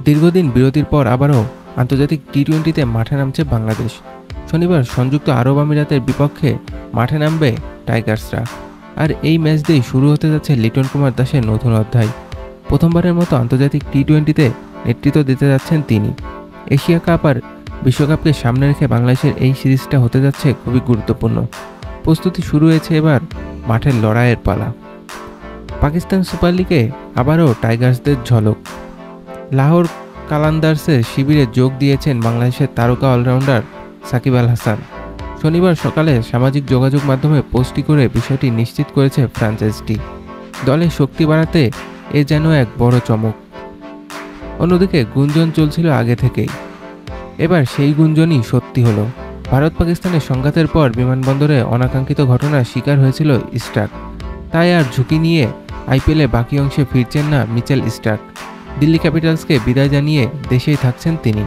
দীর্ঘদিন বিরতির পর আবারও আন্তর্জাতিক টি-20তে মাঠে নামছে বাংলাদেশ। শনিবার সংযুক্ত আরব আমিরাতের বিপক্ষে মাঠে নামবে টাইগার্সরা। আর এই ম্যাচ দিয়েই শুরু হতে যাচ্ছে লিটন কুমার দাসের নতুন অধ্যায়। প্রথমবারের মতো আন্তর্জাতিক টি-20তে নেতৃত্ব দিতে যাচ্ছেন তিনি। এশিয়া কাপ আর বিশ্বকাপকে সামনে রেখে বাংলাদেশের এই সিরিজটা হতে যাচ্ছে খুবই গুরুত্বপূর্ণ। প্রস্তুতি শুরু হয়েছে, এবার মাঠের লড়াইয়ের পালা। পাকিস্তান সুপার লিগে আবারও টাইগার্সদের ঝলক। লাহোর কালান্দার্সের শিবিরে যোগ দিয়েছেন বাংলাদেশের তারকা অলরাউন্ডার সাকিব আল হাসান। শনিবার সকালে সামাজিক যোগাযোগ মাধ্যমে পোস্টটি করে বিষয়টি নিশ্চিত করেছে ফ্র্যাঞ্চাইজিটি। দলের শক্তি বাড়াতে এ যেন এক বড় চমক। অন্যদিকে গুঞ্জন চলছিল আগে থেকেই, এবার সেই গুঞ্জনই সত্যি হলো। ভারত পাকিস্তানের সংঘাতের পর বিমানবন্দরে অনাকাঙ্ক্ষিত ঘটনার শিকার হয়েছিল স্টার্ক। তাই আর ঝুঁকি নিয়ে আইপিএলে বাকি অংশে ফিরছেন না মিচেল স্টার্ক। দিল্লি ক্যাপিটালসকে বিদায় জানিয়ে দেশেই থাকছেন তিনি।